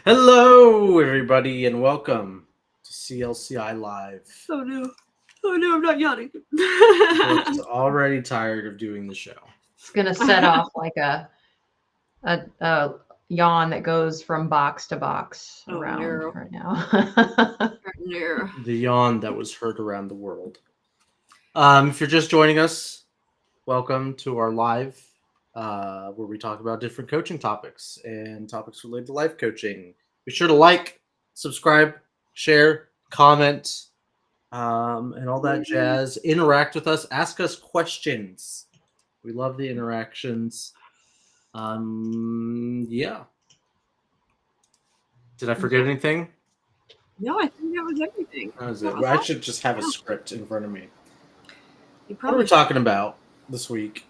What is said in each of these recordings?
Hello, everybody, and welcome to CLCI Live. Oh no, I'm not yawning. Brooke's already tired of doing the show. It's gonna set off like a yawn that goes from box to box around right now. No. The yawn that was heard around the world. If you're just joining us, welcome to our live, where we talk about different coaching topics and topics related to life coaching. Be sure to like, subscribe, share, comment, and all that jazz. Interact with us. Ask us questions. We love the interactions. Yeah. Did I forget anything? No, I think that was everything. That was it. Well, I should just have a script in front of me. What are we Should. talking about this week?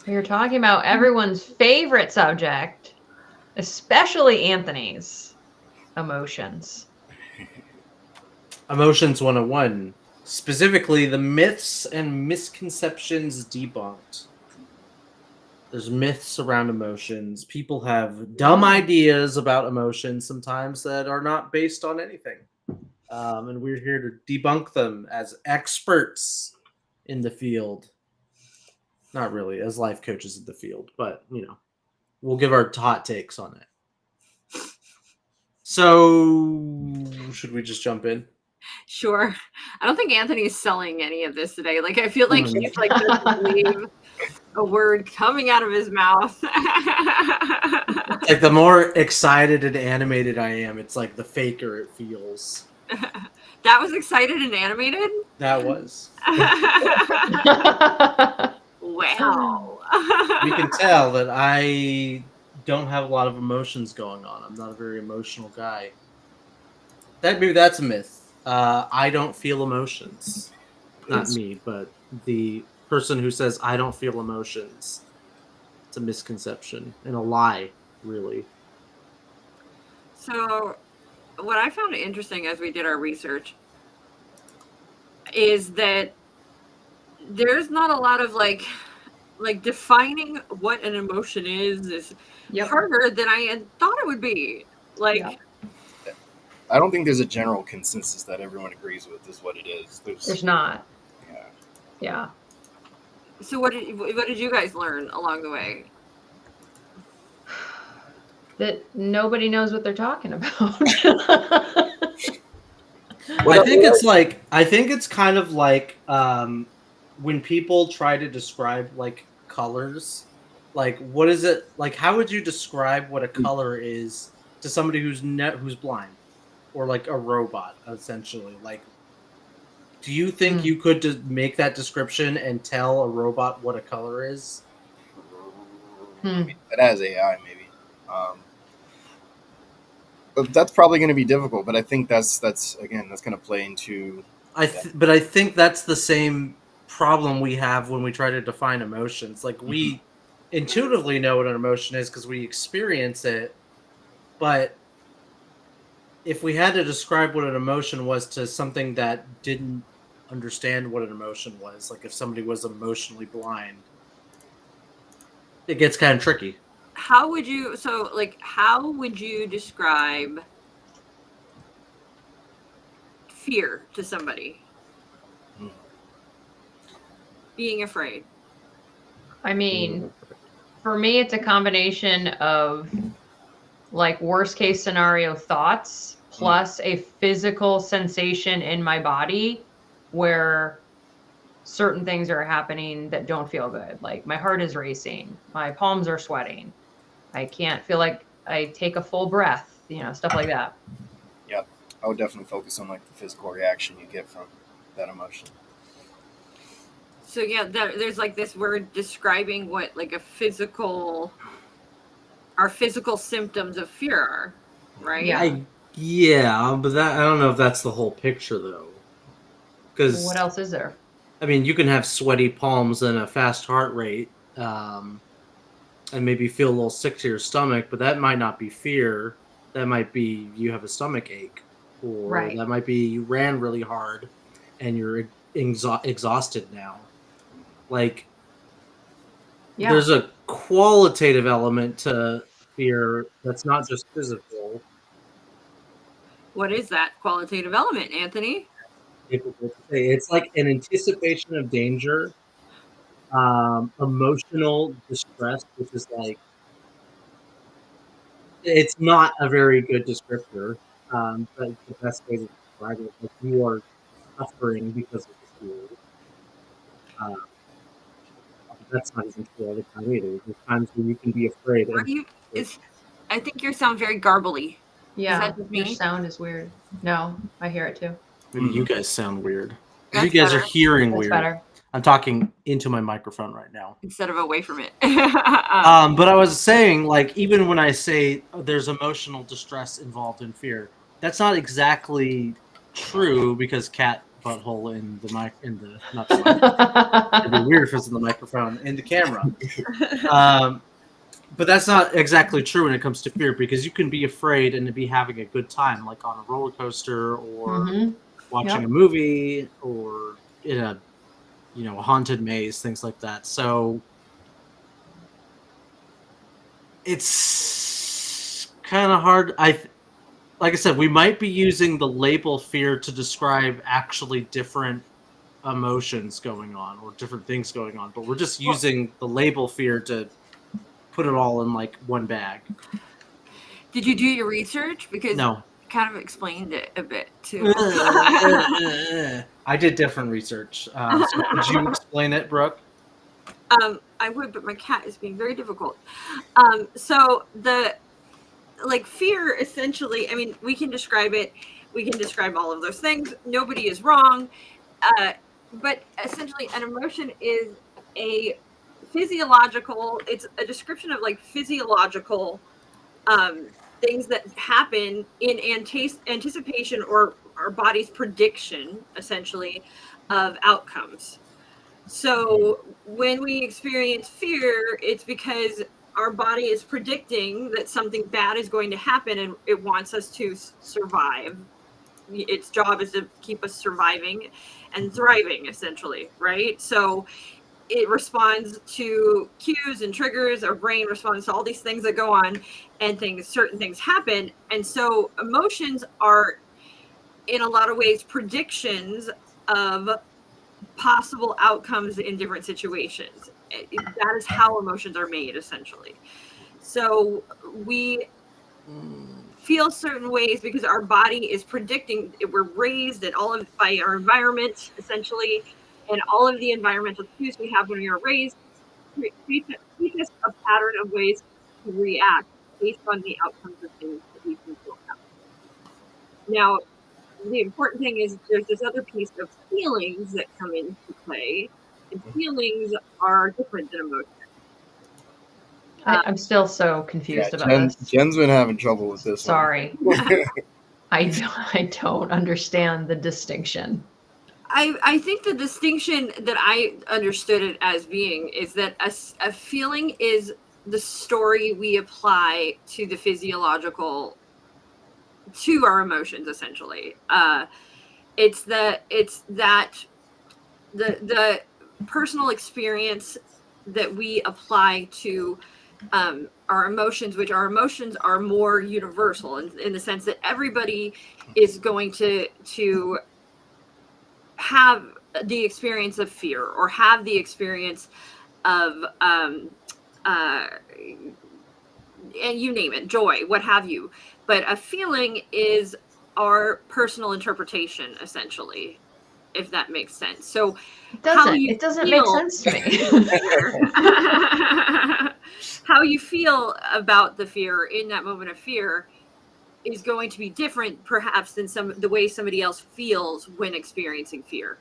You're talking about everyone's favorite subject, especially Anthony's, emotions. Emotions 101. Specifically, the myths and misconceptions debunked. There's myths around emotions. People have dumb ideas about emotions sometimes that are not based on anything. And we're here to debunk them as experts in the field. Not really, as life coaches in the field, but, we'll give our hot takes on it. So, should we just jump in? Sure. I don't think Anthony's selling any of this today. Like, I feel like he's like doesn't believe a word coming out of his mouth. Like, the more excited and animated I am, it's like the faker it feels. That was excited and animated? That was. Wow. You can tell that I don't have a lot of emotions going on. I'm not a very emotional guy. Maybe that's a myth. I don't feel emotions. Not me, but the person who says I don't feel emotions. It's a misconception and a lie, really. So, what I found interesting as we did our research is that there's not a lot of like defining what an emotion is harder than I had thought it would be. I don't think there's a general consensus that everyone agrees with is what it is. There's not. Yeah. So what did you guys learn along the way? That nobody knows what they're talking about. I think it's kind of like when people try to describe like colors, like what is it like? How would you describe what a color is to somebody who's blind or like a robot, essentially? Like, do you think you could make that description and tell a robot what a color is? It has AI, maybe. But that's probably going to be difficult. But I think that's going to play into. But I think that's the same problem we have when we try to define emotions. Like, we intuitively know what an emotion is because we experience it, but if we had to describe what an emotion was to something that didn't understand what an emotion was, like if somebody was emotionally blind, it gets kind of tricky. How would you describe fear to somebody? Being afraid. I mean, for me, it's a combination of like worst case scenario thoughts plus a physical sensation in my body where certain things are happening that don't feel good. Like my heart is racing, my palms are sweating, I can't feel like I take a full breath, stuff like that. Yeah, I would definitely focus on like the physical reaction you get from that emotion. So there's like this word describing what like our physical symptoms of fear are, right? Yeah, but I don't know if that's the whole picture though. Because what else is there? I mean, you can have sweaty palms and a fast heart rate, and maybe feel a little sick to your stomach, but that might not be fear. That might be you have a stomach ache, or that might be you ran really hard and you're exhausted now. Like, there's a qualitative element to fear that's not just physical. What is that qualitative element, Anthony? Difficult to say. It's like an anticipation of danger, emotional distress, which is like, it's not a very good descriptor, but the best way to describe it, like you are suffering because of the fear. Um, that's not even true all the time either. There's times where you can be afraid. Are you? I think you sound very garbly. Yeah, that just your me? sound is weird. No, I hear it too. Maybe you guys sound weird. That's You guys are better. hearing That's weird. better. I'm talking into my microphone right now. Instead of away from it. But I was saying, like, even when I say there's emotional distress involved in fear, that's not exactly true because cat butthole in the mic in the not the mic. It'd be weird if it's in the microphone in the camera. But that's not exactly true when it comes to fear because you can be afraid and be having a good time, like on a roller coaster or watching a movie or in a a haunted maze, things like that. So it's kind of hard. Like I said, we might be using the label fear to describe actually different emotions going on or different things going on, but we're just using the label fear to put it all in like one bag. Did you do your research? Because No. you kind of explained it a bit too. I did different research. So could you explain it, Brooke? I would, but my cat is being very difficult. So the fear essentially, I mean, we can describe it. We can describe all of those things. Nobody is wrong. But essentially, an emotion is a physiological. It's a description of like physiological things that happen in anticipation or our body's prediction, essentially, of outcomes. So when we experience fear, it's because our body is predicting that something bad is going to happen and it wants us to survive. Its job is to keep us surviving and thriving, essentially, right? So it responds to cues and triggers. Our brain responds to all these things that go on and certain things happen. And so emotions are, in a lot of ways, predictions of possible outcomes in different situations. That is how emotions are made, essentially. So we feel certain ways because our body is predicting. We're raised and all of by our environment, essentially, and all of the environmental cues we have when we are raised teach us a pattern of ways to react based on the outcomes of things that we think will happen. Now, the important thing is there's this other piece of feelings that come into play, and feelings are different than emotions. I'm still so confused about this. Jen's been having trouble with this. Sorry. I don't understand the distinction. I think the distinction that I understood it as being is that a feeling is the story we apply to the physiological, to our emotions, essentially. It's that the personal experience that we apply to our emotions, which our emotions are more universal in the sense that everybody is going to have the experience of fear or have the experience of and you name it, joy, what have you. But a feeling is our personal interpretation, essentially, if that makes sense. So it doesn't make sense to me. How you feel about the fear in that moment of fear is going to be different, perhaps, than the way somebody else feels when experiencing fear.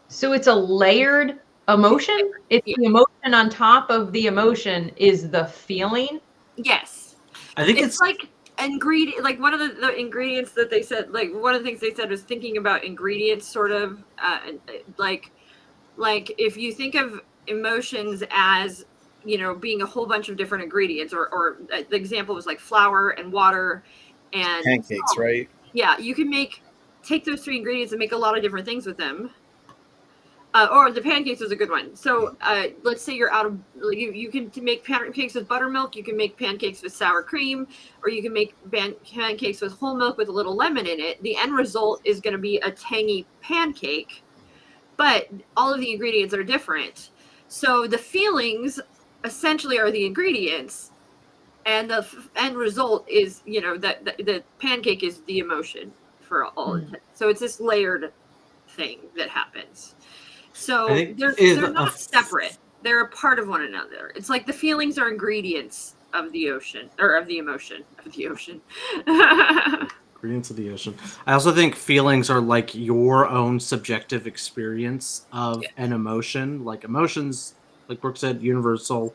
So it's a layered emotion? It's the emotion on top of the emotion is the feeling? Yes. I think it's like like one of the ingredients that they said, like one of the things they said was thinking about ingredients, sort of like if you think of emotions as being a whole bunch of different ingredients, or the example was like flour and water and pancakes, salt. Right? Yeah, you can take those three ingredients and make a lot of different things with them. Or the pancakes is a good one. So let's say you're out of, you can make pancakes with buttermilk, you can make pancakes with sour cream, or you can make pancakes with whole milk with a little lemon in it. The end result is going to be a tangy pancake, but all of the ingredients are different. So the feelings essentially are the ingredients, and the end result is, that the pancake is the emotion for all intent. So it's this layered thing that happens. So I think they're not separate. They're a part of one another. It's like the feelings are ingredients of the ocean, or of the emotion of the ocean. Ingredients of the ocean. I also think feelings are like your own subjective experience of an emotion. Like emotions, like Brooke said, universal.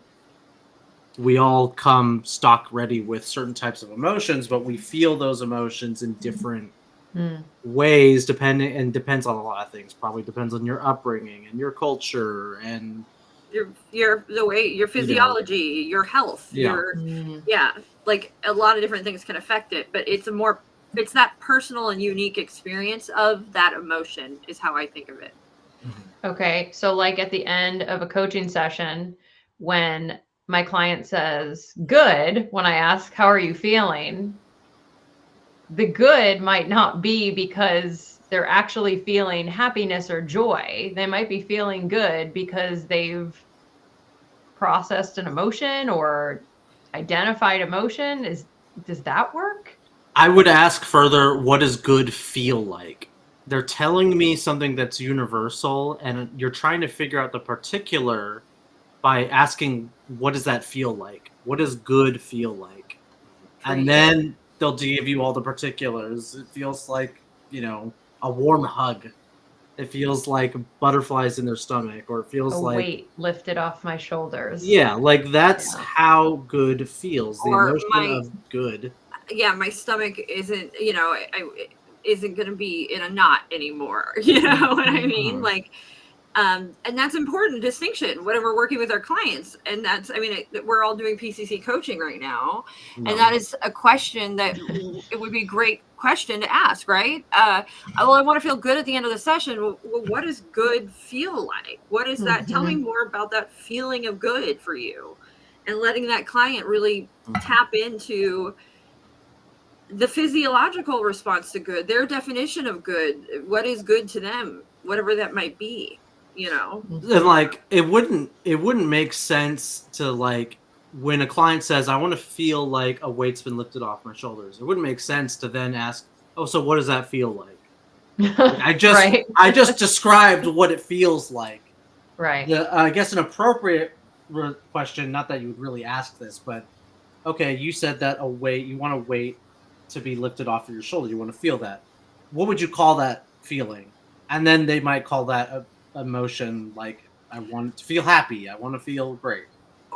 We all come stock ready with certain types of emotions, but we feel those emotions in different ways, depends on a lot of things. Probably depends on your upbringing and your culture and your the way, your physiology, your health, like a lot of different things can affect it, but it's that personal and unique experience of that emotion is how I think of it. Okay, so like at the end of a coaching session, when my client says good, when I ask, how are you feeling? The good might not be because they're actually feeling happiness or joy. They might be feeling good because they've processed an emotion or identified emotion. Does that work? I would ask further, what does good feel like? They're telling me something that's universal, and you're trying to figure out the particular by asking, what does that feel like? What does good feel like? And then they'll give you all the particulars. It feels like, a warm hug. It feels like butterflies in their stomach, or it feels A like weight lifted off my shoulders. Yeah, like that's how good feels. The Or emotion of good. Yeah, my stomach isn't, isn't going to be in a knot anymore. You know what I mean? Like, and that's important distinction when we're working with our clients. And that's, we're all doing PCC coaching right now. No. And that is a question that it would be a great question to ask, right? I want to feel good at the end of the session. Well, what does good feel like? What is that? Tell me more about that feeling of good for you, and letting that client really tap into the physiological response to good, their definition of good, what is good to them, whatever that might be, And like it wouldn't make sense to, like, when a client says, I want to feel like a weight's been lifted off my shoulders, it wouldn't make sense to then ask, oh, so what does that feel like? I just described what it feels like. Right. I guess an appropriate question, not that you would really ask this, but okay, you said that you want a weight to be lifted off of your shoulder. You want to feel that. What would you call that feeling? And then they might call that a emotion, like, I want to feel happy. I want to feel great.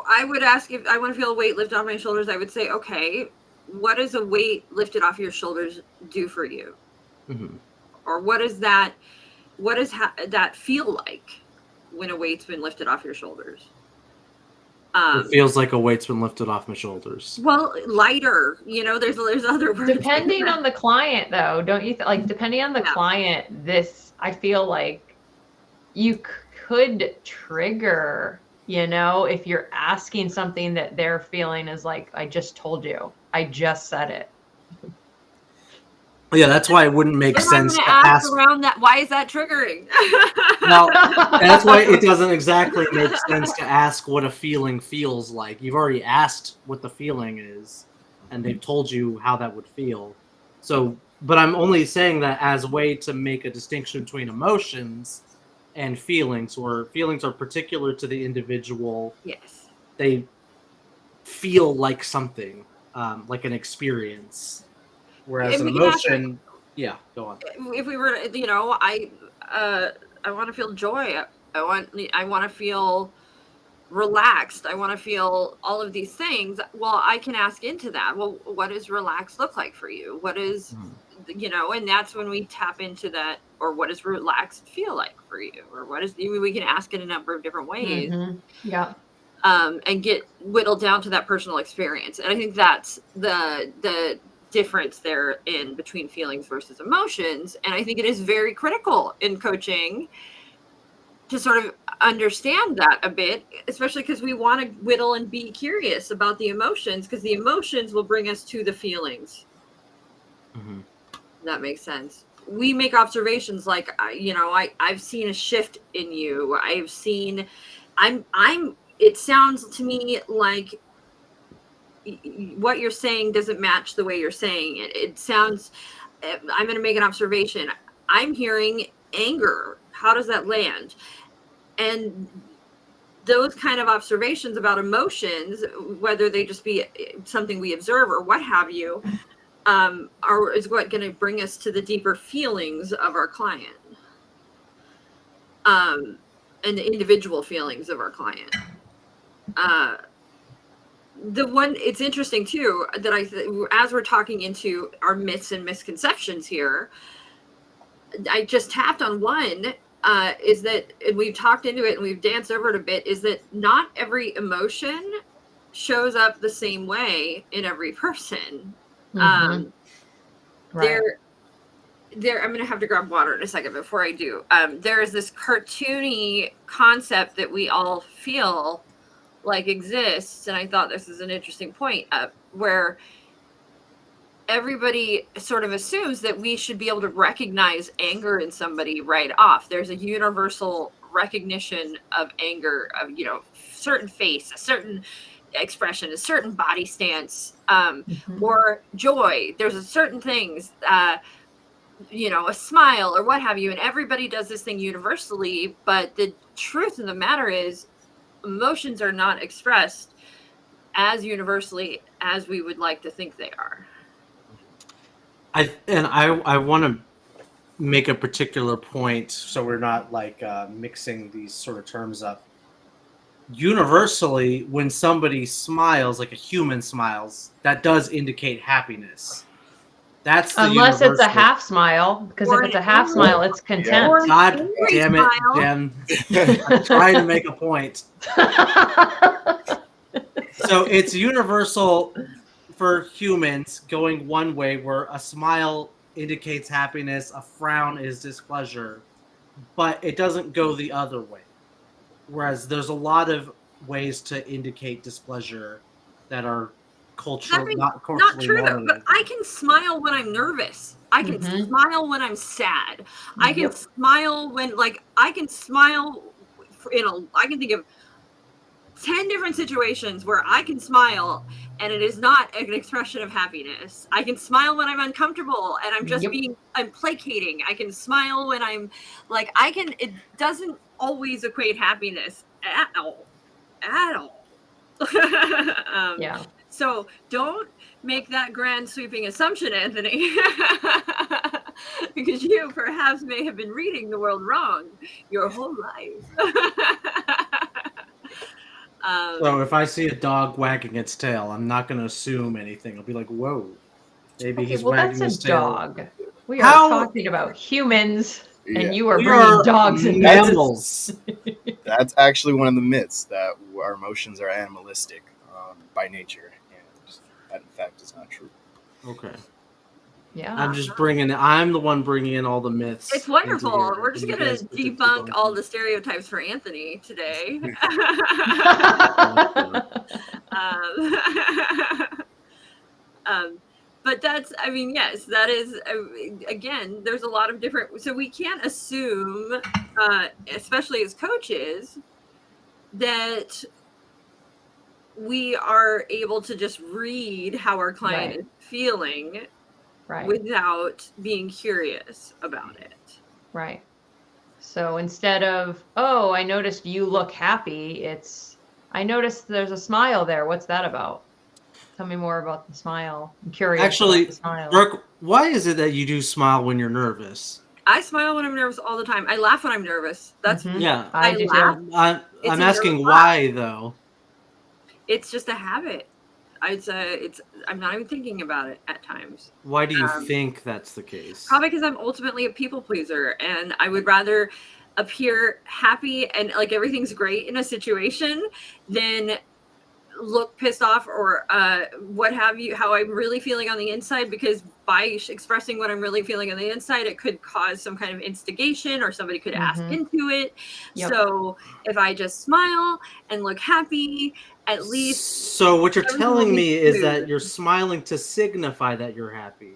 I would ask, if I want to feel a weight lifted off my shoulders, I would say, okay, what does a weight lifted off your shoulders do for you? Or what does that feel like when a weight's been lifted off your shoulders? It feels like a weight's been lifted off my shoulders. Well, lighter, there's other words. Depending on the client, though, don't you like, depending on the client, I feel like you could trigger, if you're asking something that they're feeling is like, I just told you, I just said it. Yeah, that's why it wouldn't make sense to ask around that. Why is that triggering? Well, that's why it doesn't exactly make sense to ask what a feeling feels like. You've already asked what the feeling is, and they've told you how that would feel. So, but I'm only saying that as a way to make a distinction between emotions and feelings, where feelings are particular to the individual. Yes. They feel like something, like an experience. Whereas an emotion, go on. If we were, I want to feel joy. I want to feel relaxed. I want to feel all of these things. Well, I can ask into that. Well, what does relaxed look like for you? What is, and that's when we tap into that. Or what does relaxed feel like for you? Or we can ask in a number of different ways. Yeah. And get whittled down to that personal experience. And I think that's the difference there in between feelings versus emotions. And I think it is very critical in coaching to sort of understand that a bit, especially because we want to whittle and be curious about the emotions, because the emotions will bring us to the feelings. Mm-hmm. That makes sense. We make observations like, I've seen a shift in you. It sounds to me like what you're saying doesn't match the way you're saying it. It sounds, I'm going to make an observation. I'm hearing anger. How does that land? And those kind of observations about emotions, whether they just be something we observe or what have you, is what going to bring us to the deeper feelings of our client, and the individual feelings of our client. It's interesting too that as we're talking into our myths and misconceptions here, I just tapped on one. Is that, and we've talked into it and we've danced over it a bit, is that not every emotion shows up the same way in every person. Right. I'm going to have to grab water in a second before I do. There is this cartoony concept that we all feel like exists, and I thought this is an interesting point, where everybody sort of assumes that we should be able to recognize anger in somebody right off. There's a universal recognition of anger, of, certain face, a certain expression, a certain body stance, or joy. There's certain things, a smile or what have you, and everybody does this thing universally. But the truth of the matter is, emotions are not expressed as universally as we would like to think they are. I want to make a particular point so we're not mixing these sort of terms up. Universally, when somebody smiles, like a human smiles, that does indicate happiness. That's the unless it's a universal. half smile, because if it's a half smile, it's content. Or an God angry damn it, smile. Jen. I'm trying to make a point. So it's universal for humans going one way, where a smile indicates happiness, a frown is displeasure, but it doesn't go the other way. Whereas there's a lot of ways to indicate displeasure that are not culturally true though, normative. but I can smile when I'm nervous. I can smile when I'm sad. I can smile when, I can smile I can think of 10 different situations where I can smile and it is not an expression of happiness. I can smile when I'm uncomfortable and I'm just I'm placating. I can smile when I'm it doesn't always equate happiness at all. So don't make that grand sweeping assumption, Anthony, because you perhaps may have been reading the world wrong your whole life. So if I see a dog wagging its tail, I'm not going to assume anything. I'll be like, whoa, maybe he's wagging his tail. Dog. We are talking about humans, and you are bringing dogs and mammals. That's actually one of the myths, that our emotions are animalistic by nature, and that in fact is not true. Okay. Yeah. I'm the one bringing in all the myths. It's wonderful. We're just going to debunk all the stereotypes for Anthony today. But that's, yes, that is, again, there's a lot of different, so we can't assume, especially as coaches, that we are able to just read how our client is feeling without being curious about it. Right. So instead of, oh, I noticed you look happy, it's, I noticed there's a smile there. What's that about? Tell me more about the smile. I'm curious about the smile. Brooke, why is it that you do smile when you're nervous? I smile when I'm nervous all the time. I laugh when I'm nervous. That's I do too. I'm asking why though. It's just a habit. I'm not even thinking about it at times. Why do you think that's the case? Probably because I'm ultimately a people pleaser, and I would rather appear happy and like everything's great in a situation than look pissed off or what have you, how I'm really feeling on the inside, because by expressing what I'm really feeling on the inside, it could cause some kind of instigation or somebody could ask into it. Yep. So if I just smile and look happy, at least. So what you're everything will telling be me is smooth. that you're smiling to signify that you're happy.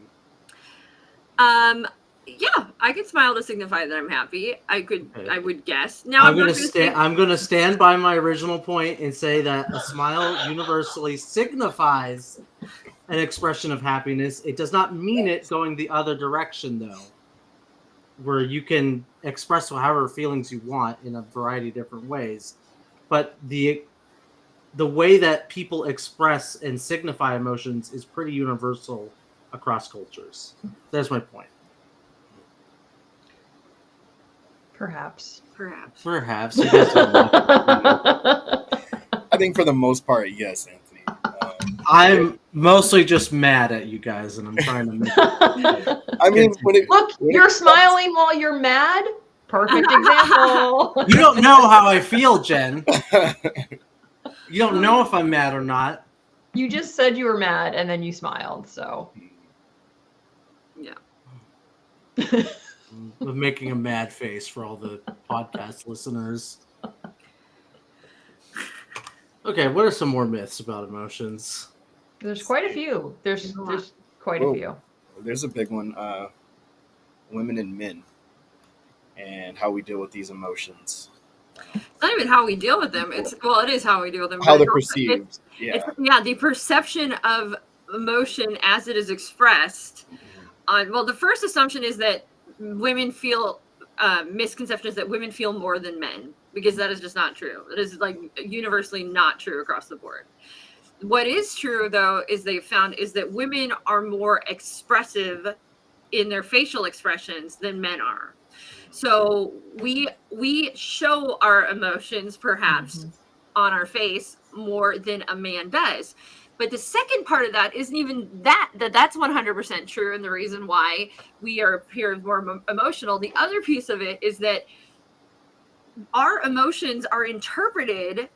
Yeah, I could smile to signify that I'm happy. Okay. I would guess. Now I'm not gonna stand. I'm gonna stand by my original point and say that a smile universally signifies an expression of happiness. It does not mean it going the other direction, though, where you can express however feelings you want in a variety of different ways. But the way that people express and signify emotions is pretty universal across cultures. That's my point. Perhaps. Perhaps. You guys don't know. I think for the most part, yes, Anthony. I'm mostly just mad at you guys, and I'm trying to make I mean, Look, you're smiling while you're mad. Perfect example. You don't know how I feel, Jen. You don't know if I'm mad or not. You just said you were mad and then you smiled, so. Yeah. I'm making a mad face for all the podcast listeners. Okay, what are some more myths about emotions? There's quite a few. There's quite a few. There's a big one. Women and men, and how we deal with these emotions. It's not even how we deal with them. It is how we deal with them. How they're perceived. The perception of emotion as it is expressed. The first assumption is that women feel misconceptions that women feel more than men, because that is just not true. It is like universally not true across the board. What is true, though, is they've found is that women are more expressive in their facial expressions than men are. So we show our emotions perhaps on our face more than a man does. But the second part of that isn't even that's 100% true, and the reason why we appear more emotional. The other piece of it is that our emotions are interpreted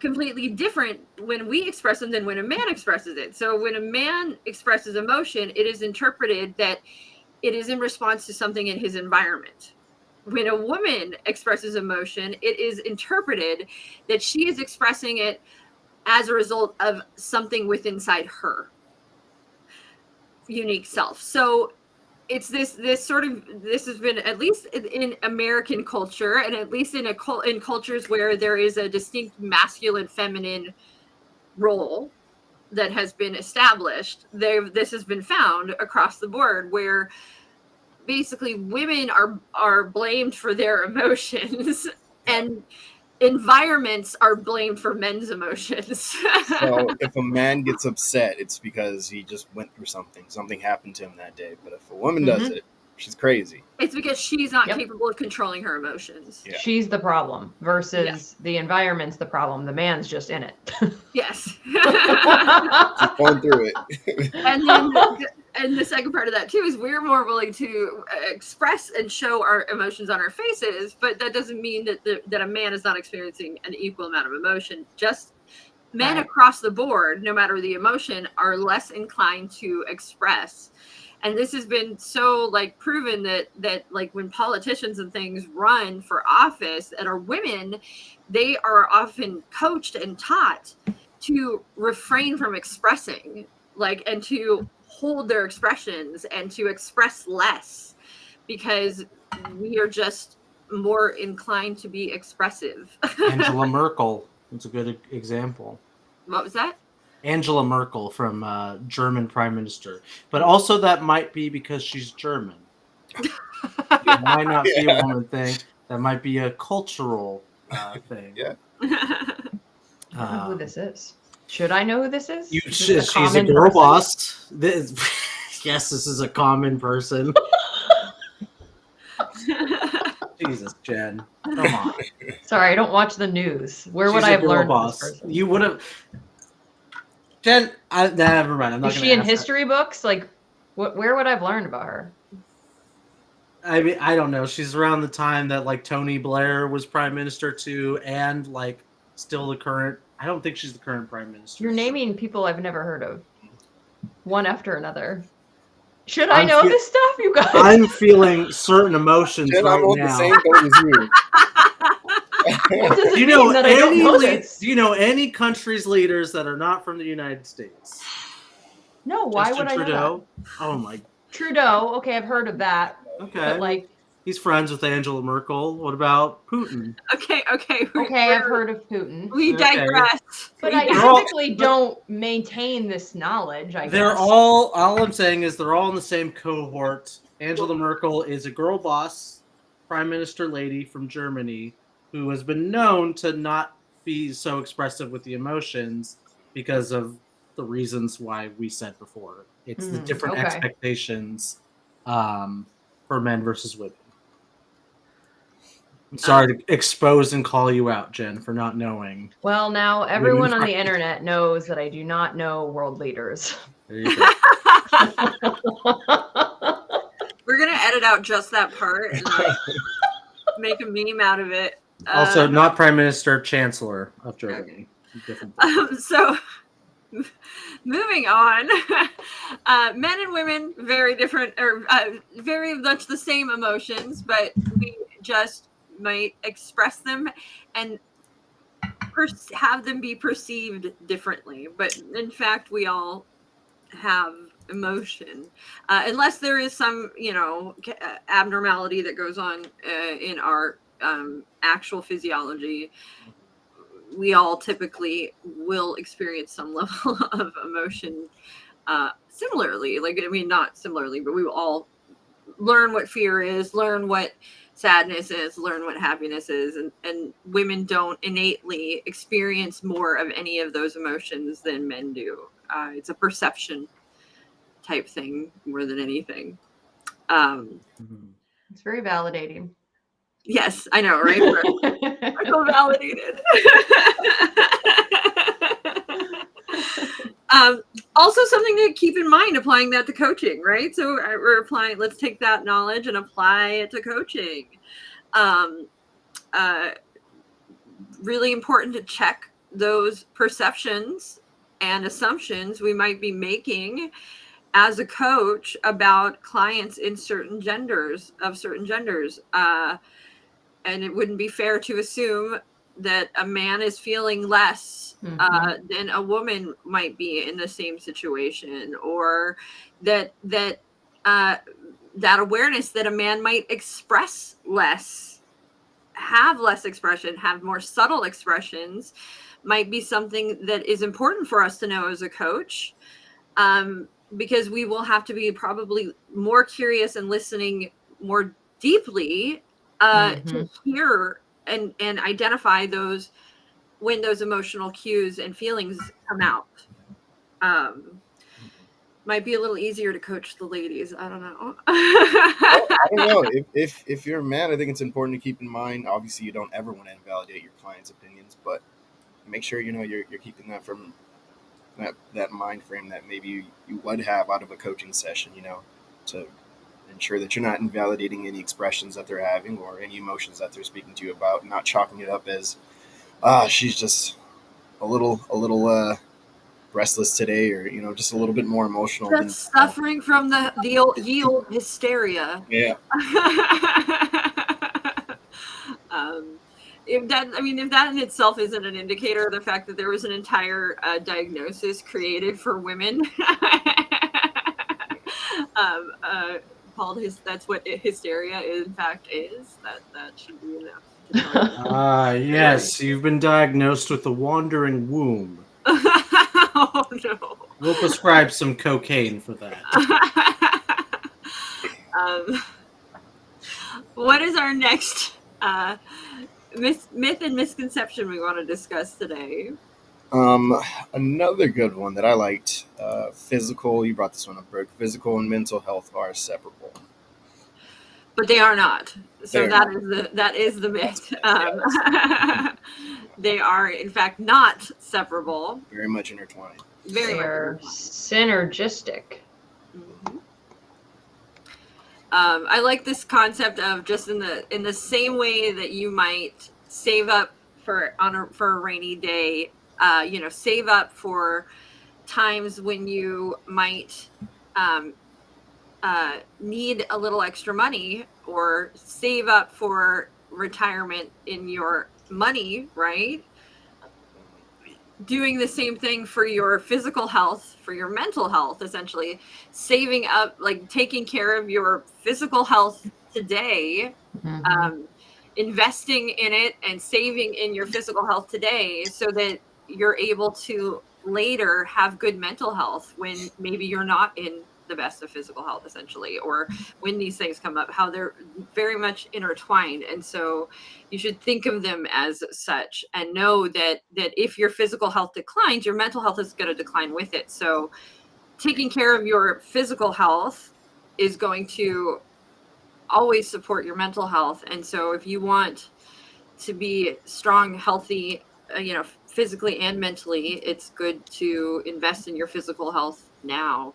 completely different when we express them than when a man expresses it. So when a man expresses emotion, it is interpreted that it is in response to something in his environment. When a woman expresses emotion, it is interpreted that she is expressing it as a result of something within inside her unique self. So it's this has been, at least in American culture, and at least in cultures where there is a distinct masculine feminine role that has been established, this has been found across the board, where basically women are blamed for their emotions and environments are blamed for men's emotions. So if a man gets upset, it's because he just went through something happened to him that day. But if a woman does it, she's crazy. It's because she's not capable of controlling her emotions. Yeah. She's the problem versus the environment's the problem. The man's just in it. Yes. She's going through it. And then and the second part of that too is we're more willing to express and show our emotions on our faces, but that doesn't mean that a man is not experiencing an equal amount of emotion. Just men across the board, no matter the emotion, are less inclined to express. And this has been so proven that when politicians and things run for office that are women, they are often coached and taught to refrain from expressing, and to hold their expressions and to express less, because we are just more inclined to be expressive. Angela Merkel is a good example. What was that? Angela Merkel from German Prime Minister. But also that might be because she's German. It might not be a woman thing. That might be a cultural thing. Yeah. I don't know who this is. Should I know who this is? She's a girl boss. Yes, this is a common person. Jesus, Jen. Come on. Sorry, I don't watch the news. Where would I have learned boss. this person? You would have... Jen, never mind. I'm not. Is she in history books? Where would I have learned about her? I mean, I don't know. She's around the time that Tony Blair was prime minister too, and still the current I don't think she's the current prime minister. You're naming people I've never heard of, one after another. Should I I'm know fe- this stuff, you guys? I'm feeling certain emotions Jen, right I'm on now. the same boat as you. What does it Do you mean know that I don't know any? this? Do you know any country's leaders that are not from the United States? No, why Justin would I know Trudeau? that? Oh my. Trudeau, okay, I've heard of that. Okay. But like, He's friends with Angela Merkel. What about Putin? Okay. okay, I've heard of Putin. We Okay. digress. But We I They're all- typically don't maintain this knowledge, I They're guess. all I'm saying is they're all in the same cohort. Angela Merkel is a girl boss, prime minister lady from Germany, who has been known to not be so expressive with the emotions because of the reasons why we said before. It's the different okay. expectations for men versus women. I'm sorry to expose and call you out, Jen, for not knowing. Well, now everyone Women on the internet knows that I do not know world leaders. There you go. We're gonna edit out just that part and like, make a meme out of it. Also, not prime minister, chancellor of Germany. Different thing. So moving on, men and women very different or very much the same emotions, but we just might express them and have them be perceived differently. But in fact, we all have emotion, unless there is some, abnormality that goes on in our actual physiology. We all typically will experience some level of emotion similarly. Not similarly, but we will all learn what fear is, learn what sadness is, learn what happiness is. And women don't innately experience more of any of those emotions than men do. It's a perception type thing more than anything. It's very validating. Yes, I know, right? I feel validated. Also, something to keep in mind applying that to coaching, right? So let's take that knowledge and apply it to coaching. Really important to check those perceptions and assumptions we might be making as a coach about clients in certain genders. And it wouldn't be fair to assume that a man is feeling less than a woman might be in the same situation, or that awareness that a man might express less, have less expression, have more subtle expressions, might be something that is important for us to know as a coach, because we will have to be probably more curious and listening more deeply to hear and identify those when those emotional cues and feelings come out. Might be a little easier to coach the ladies. I don't know. I don't know. If you're a man, I think it's important to keep in mind. Obviously, you don't ever want to invalidate your client's opinions, but make sure you're keeping that from that mind frame that maybe you would have out of a coaching session. To ensure that you're not invalidating any expressions that they're having or any emotions that they're speaking to you about, not chalking it up as, she's just a little restless today, or just a little bit more emotional. Just suffering from the old hysteria. Yeah. If that in itself isn't an indicator of the fact that there was an entire diagnosis created for women, called that's what hysteria in fact is. That should be enough. Yes, you've been diagnosed with a wandering womb. Oh no. We'll prescribe some cocaine for that. What is our next myth and misconception we want to discuss today? Another good one that I liked, physical, you brought this one up, Brooke. Physical and mental health are separable. But they are not. So They're that is the myth. They are in fact not separable. Very much intertwined. They are synergistic. Mm-hmm. I like this concept of just in the same way that you might save up for a rainy day save up for times when you might need a little extra money, or save up for retirement in your money, right? Doing the same thing for your physical health, for your mental health, essentially saving up, like taking care of your physical health today, Mhm. investing in it and saving in your physical health today so that you're able to later have good mental health when maybe you're not in the best of physical health, essentially, or when these things come up, how they're very much intertwined. And so you should think of them as such, and know that if your physical health declines, your mental health is going to decline with it. So taking care of your physical health is going to always support your mental health. And so if you want to be strong, healthy, physically and mentally, it's good to invest in your physical health now,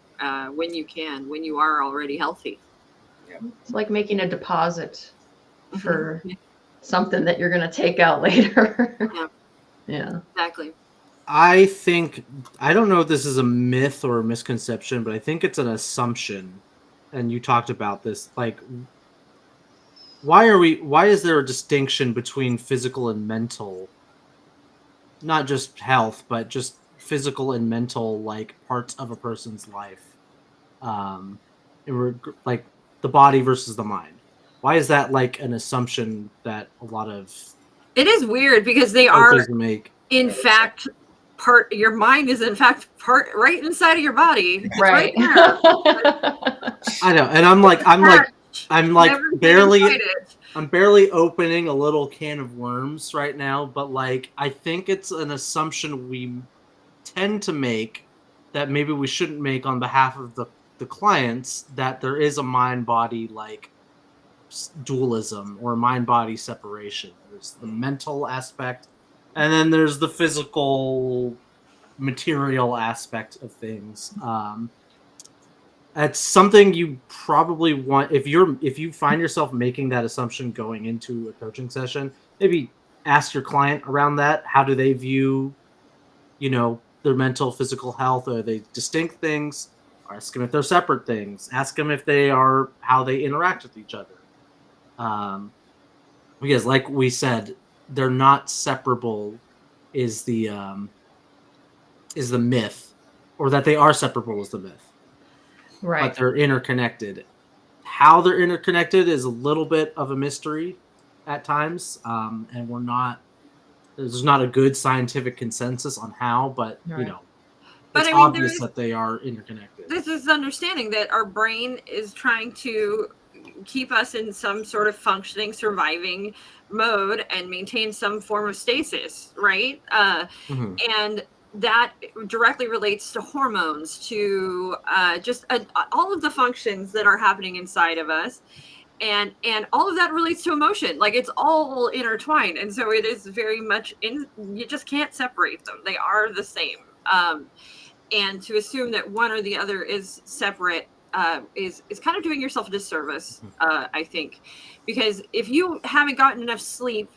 when you can, when you are already healthy. It's like making a deposit for Mhm. something that you're going to take out later. Yeah, Yeah. exactly. I think, I don't know if this is a myth or a misconception, but I think it's an assumption. And you talked about this, like, why is there a distinction between physical and mental, not just health, but just physical and mental, like, parts of a person's life? Um, like the body versus the mind. Why is that like an assumption that a lot of It is weird because they are, coaches make? in fact, part, your mind is in fact part right inside of your body. It's right Right. there. I know, and I'm like, Everything inside it. I'm barely opening a little can of worms right now, but like, I think it's an assumption we tend to make that maybe we shouldn't make on behalf of the clients, that there is a mind body, like, dualism or mind body separation. There's the mental aspect, and then there's the physical material aspect of things. That's something you probably want, if you find yourself making that assumption going into a coaching session. Maybe ask your client around that. How do they view, their mental, physical health? Are they distinct things? Ask them if they're separate things. Ask them if they are, how they interact with each other. Um, because, like we said, they're not separable. Is the myth, or that they are separable is the myth, but Right. they're interconnected. How they're interconnected is a little bit of a mystery at times, and there's not a good scientific consensus on how, but Right. But it's I mean, obvious that they are interconnected. this is understanding that our brain is trying to keep us in some sort of functioning, surviving mode and maintain some form of stasis, right? Mhm. And that directly relates to hormones, to just all of the functions that are happening inside of us, and all of that relates to emotion. Like, it's all intertwined, and so it is very much in. You just can't separate them; they are the same. And to assume that one or the other is separate is kind of doing yourself a disservice, I think, because if you haven't gotten enough sleep,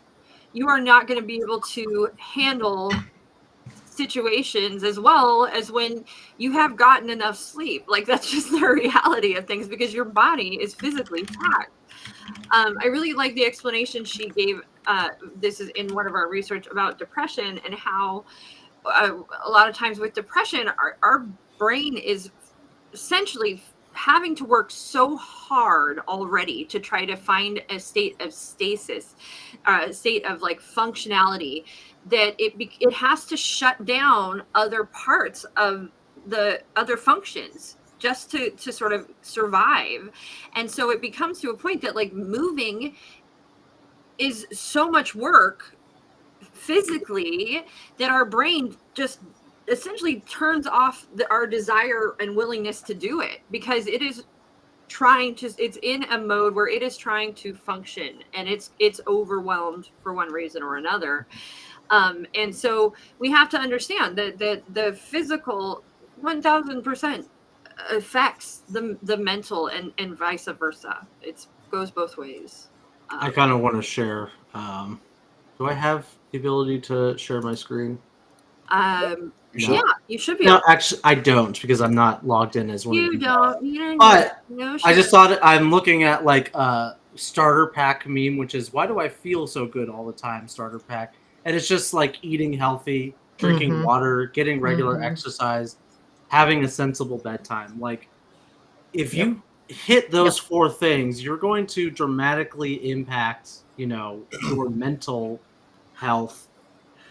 you are not going to be able to handle situations as well as when you have gotten enough sleep. Like, that's just the reality of things, because your body is physically taxed. I really like the explanation she gave. This is in one of our research about depression, and how uh, a lot of times with depression, our brain is essentially having to work so hard already to try to find a state of stasis, a state of like functionality, that it has to shut down other parts of the other functions just to sort of survive. And so it becomes to a point that, like, moving is so much work physically, that our brain just essentially turns off our desire and willingness to do it, because it is it's in a mode where it is trying to function, and it's overwhelmed for one reason or another. And so we have to understand that the physical 1000% affects the mental, and vice versa. It goes both ways. I um, kind of want to share. Do I have the ability to share my screen? You should. Yeah, you should be. No, actually, I don't because I'm not logged in as one of You you. don't. You don't. But No shit. I just thought I'm looking at like a starter pack meme, which is why do I feel so good all the time? Starter pack, and it's just like eating healthy, drinking Mhm. water, getting regular Mhm. exercise, having a sensible bedtime. Like if Yep. you hit those four things, you're going to dramatically impact, your mental health,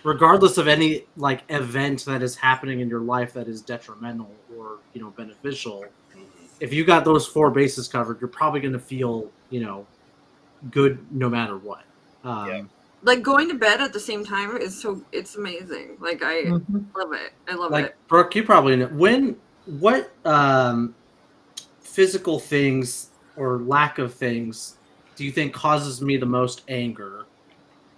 regardless of any like event that is happening in your life that is detrimental or beneficial. If you got those four bases covered, you're probably going to feel good no matter what. Like going to bed at the same time it's amazing. Like I Mhm. love it. I love Like it. Brooke, you probably know what physical things or lack of things do you think causes me the most anger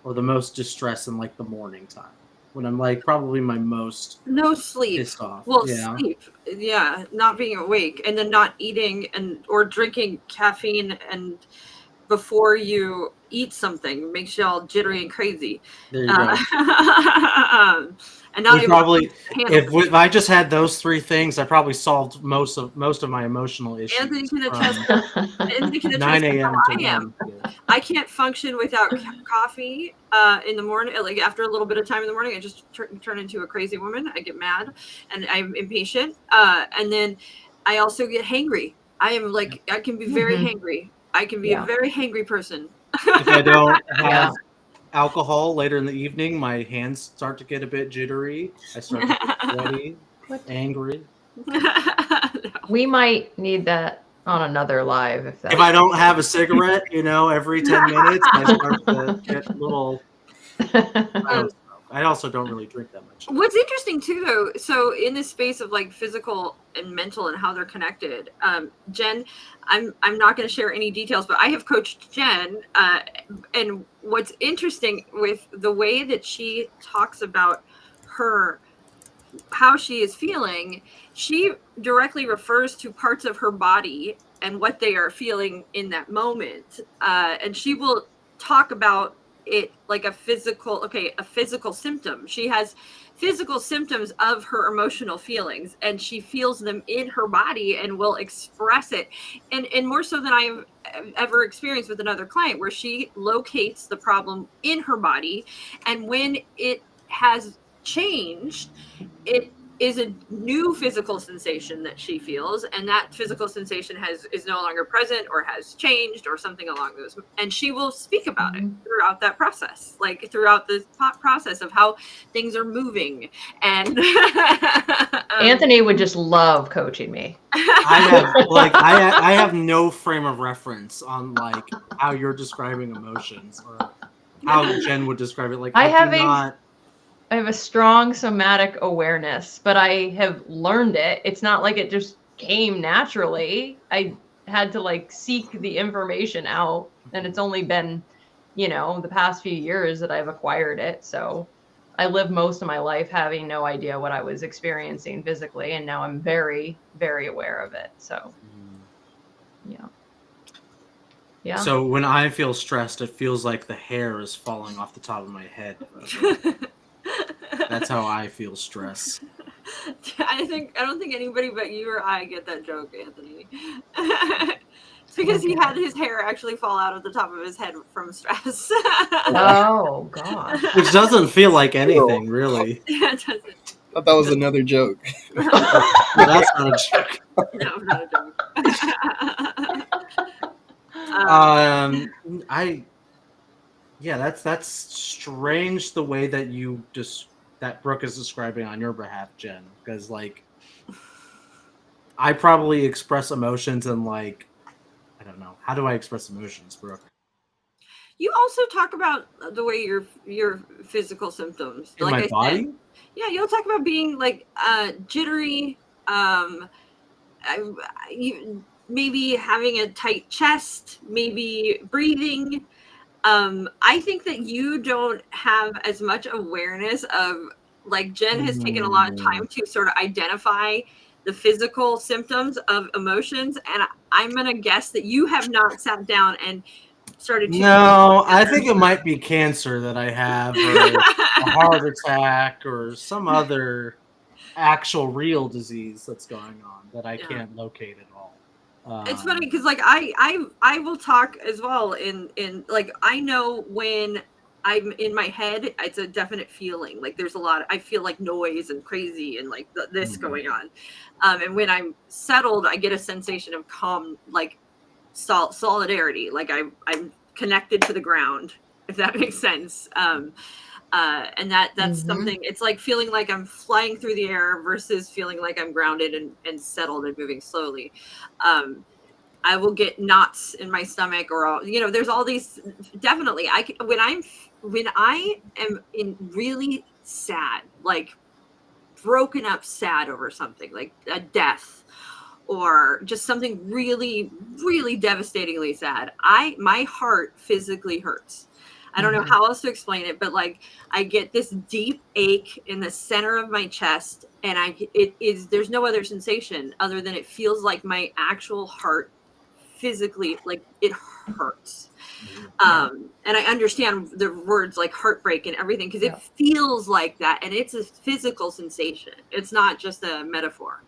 or the most distress in like the morning time when I'm like probably my most No sleep. pissed off? Well, Yeah. sleep. Yeah, not being awake and then not eating or drinking caffeine and before you eat something makes you all jittery and crazy. There you go. And not We able probably, to handle if I just had those three things, I probably solved most of my emotional issues. Anthony can from attest. Anthony can 9 attest to a.m. how to I am. 1 p.m. I can't function without coffee in the morning. Like after a little bit of time in the morning, I just turn into a crazy woman. I get mad and I'm impatient. And then I also get hangry. I am like, I can be very Mhm. hangry. I can be Yeah. a very hangry person. If I don't have Yeah. alcohol later in the evening, my hands start to get a bit jittery. I start to get sweaty, What? angry. No. We might need that on another live if that. If I don't have a cigarette, every 10 minutes, I start to get a little. I don't smoke. I also don't really drink that much. What's interesting too, though, so in this space of like physical and mental and how they're connected, Jen, I'm not going to share any details, but I have coached Jen, and what's interesting with the way that she talks about how she is feeling, she directly refers to parts of her body and what they are feeling in that moment, and she will talk about it like a physical symptom. She has physical symptoms of her emotional feelings and she feels them in her body and will express it, and more so than I've ever experienced with another client, where she locates the problem in her body, and when it has changed, it is a new physical sensation that she feels, and that physical sensation is no longer present or has changed or something along those, and she will speak about it throughout that process, like throughout the process of how things are moving. And Anthony would just love coaching me. I have no frame of reference on like how you're describing emotions or how Jen would describe it. Like I have a strong somatic awareness, but I have learned it. It's not like it just came naturally. I had to like seek the information out, and it's only been, the past few years that I've acquired it. So I lived most of my life having no idea what I was experiencing physically, and now I'm very, very aware of it. So, yeah. Yeah. So when I feel stressed, it feels like the hair is falling off the top of my head. That's how I feel stress. I don't think anybody but you or I get that joke, Anthony. It's because he had his hair actually fall out of the top of his head from stress. Oh gosh. Which doesn't feel like anything, really. Yeah, it doesn't. I thought that was another joke. No, that's not a joke. No, not a joke. That's strange the way that you that Brooke is describing on your behalf, Jen, because like I probably express emotions and like I don't know, how do I express emotions, Brooke? You also talk about the way your physical symptoms, In like my I body? said. Yeah, you'll talk about being like jittery, maybe having a tight chest, maybe breathing. I think that you don't have as much awareness of, like, Jen has taken a lot of time to sort of identify the physical symptoms of emotions, and I'm gonna guess that you have not sat down and started to. No, I think it might be cancer that I have, or a heart attack, or some other actual real disease that's going on that I Yeah. can't locate at all. It's funny because like I will talk as well in like I know when I'm in my head, it's a definite feeling. Like there's a lot. I feel like noise and crazy and like this Mhm. going on. And when I'm settled, I get a sensation of calm, like solidarity. Like I'm connected to the ground, if that makes sense. And that's something. It's like feeling like I'm flying through the air versus feeling like I'm grounded and settled and moving slowly. I will get knots in my stomach, or all, there's all these. Definitely, when I am in really sad, like broken up sad over something, like a death or just something really, really devastatingly sad, my heart physically hurts. I don't know how else to explain it, but like I get this deep ache in the center of my chest, and there's no other sensation other than it feels like my actual heart physically, like it hurts. And I understand the words like heartbreak and everything because it feels like that, and it's a physical sensation. It's not just a metaphor.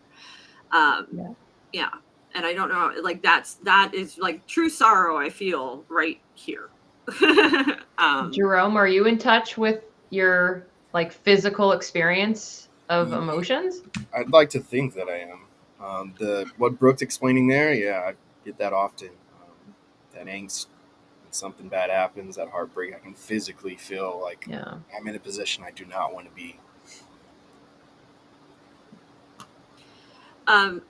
Yeah. And I don't know, like that is like true sorrow I feel right here. Jerome, are you in touch with your like physical experience of emotions? I'd like to think that I am. What Brooke's explaining there, yeah, I get that often. That angst when something bad happens, that heartbreak, I can physically feel like I'm in a position I do not want to be.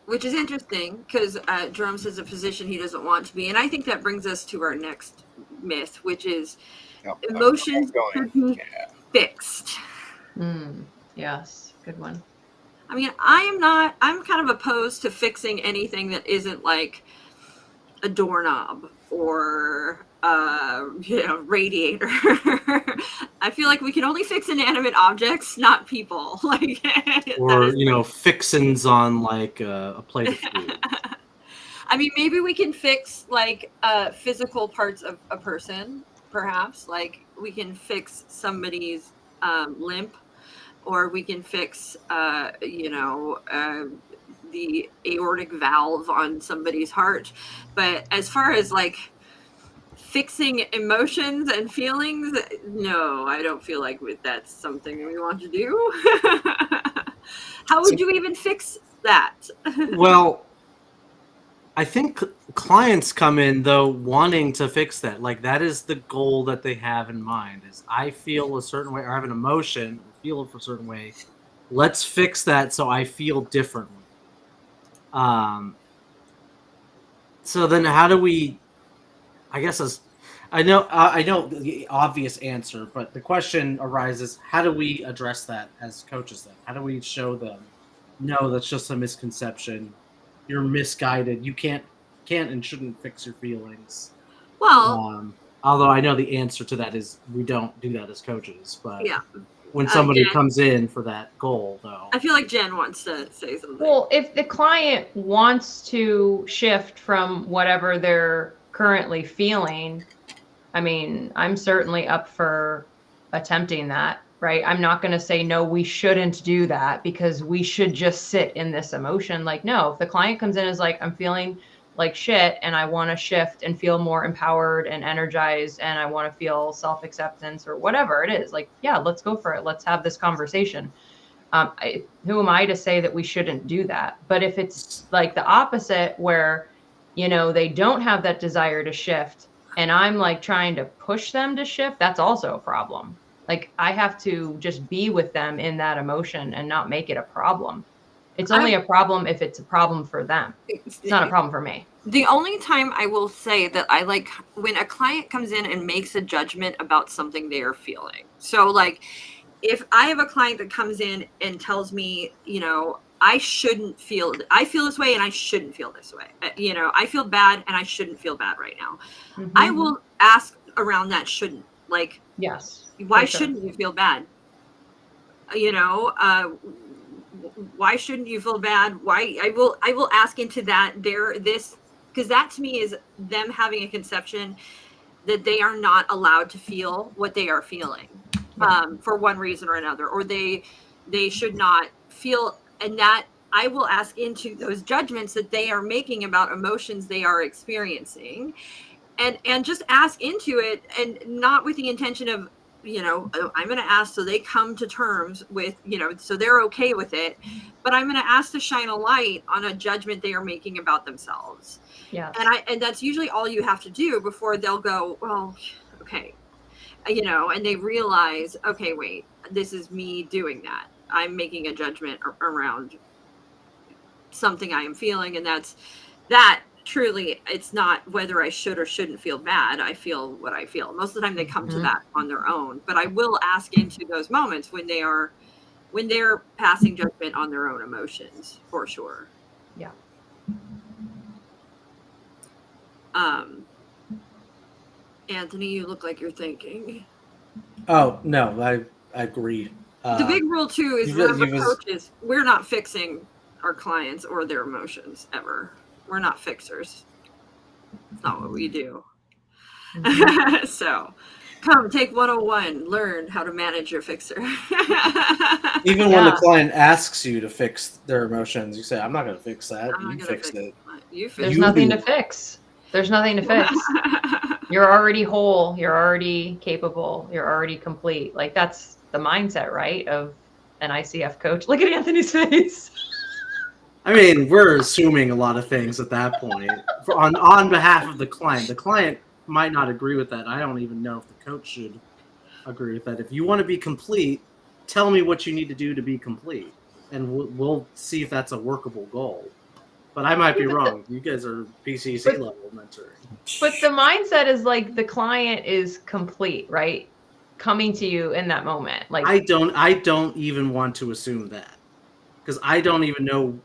Which is interesting because Jerome says a position he doesn't want to be, and I think that brings us to our next myth, which is emotions should be fixed. Yes, good one. I mean, I'm kind of opposed to fixing anything that isn't like a doorknob or radiator. I feel like we can only fix inanimate objects, not people. Like, or fixins on like a plate of food. I mean, maybe we can fix like physical parts of a person, perhaps. Like we can fix somebody's limp, or we can fix the aortic valve on somebody's heart. But as far as like fixing emotions and feelings, no, I don't feel like that's something we want to do. How would you even fix that? Well, I think clients come in though wanting to fix that. Like that is the goal that they have in mind. Is I feel a certain way or have an emotion, or feel it for a certain way. Let's fix that so I feel differently. So then how do we? I guess I know the obvious answer, but the question arises: how do we address that as coaches? Then how do we show them? No, that's just a misconception. You're misguided. You can't and shouldn't fix your feelings. Well, Although I know the answer to that is we don't do that as coaches. But yeah. when somebody Jen, comes in for that goal, though, I feel like Jen wants to say something. Well, if the client wants to shift from whatever they're currently feeling, I mean, I'm certainly up for attempting that, right? I'm not going to say, no, we shouldn't do that because we should just sit in this emotion. Like, no, if the client comes in and is like, I'm feeling like shit and I want to shift and feel more empowered and energized and I want to feel self-acceptance or whatever it is, like, yeah, let's go for it. Let's have this conversation. Who am I to say that we shouldn't do that? But if it's like the opposite where, they don't have that desire to shift and I'm like trying to push them to shift, that's also a problem. Like I have to just be with them in that emotion and not make it a problem. It's only a problem if it's a problem for them. It's not a problem for me. The only time I will say that I like when a client comes in and makes a judgment about something they are feeling. So like if I have a client that comes in and tells me, I feel this way and I shouldn't feel this way. I feel bad and I shouldn't feel bad right now. Mm-hmm. I will ask around that shouldn't. Like, yes. Why shouldn't you feel bad? Why shouldn't you feel bad? Why I will ask into that because that to me is them having a conception that they are not allowed to feel what they are feeling, for one reason or another, or they should not feel, and that I will ask into those judgments that they are making about emotions they are experiencing, and just ask into it, and not with the intention of, oh, I'm going to ask so they come to terms with, so they're okay with it, but I'm going to ask to shine a light on a judgment they are making about themselves. Yes. And that's usually all you have to do before they'll go, well, okay, and they realize, okay, wait, this is me doing that. I'm making a judgment around something I am feeling, and that truly, it's not whether I should or shouldn't feel bad. I feel what I feel. Most of the time they come to that on their own, but I will ask into those moments when they're passing judgment on their own emotions, for sure. Yeah. Anthony, you look like you're thinking. Oh no, I agree. The big rule too is, remember, coaches, we're not fixing our clients or their emotions ever. We're not fixers. It's not what we do. So come take 101, learn how to manage your fixer. Even when the client asks you to fix their emotions, you say, I'm not going to fix that. You fix it. There's nothing to fix. There's nothing to fix. You're already whole. You're already capable. You're already complete. Like, that's the mindset, right, of an ICF coach. Look at Anthony's face. I mean, we're assuming a lot of things at that point on behalf of the client. The client might not agree with that. I don't even know if the coach should agree with that. If you want to be complete, tell me what you need to do to be complete, and we'll see if that's a workable goal. But I might be wrong. You guys are PCC level mentoring. But the mindset is like the client is complete, right? Coming to you in that moment. Like, I don't even want to assume that, because I don't even know.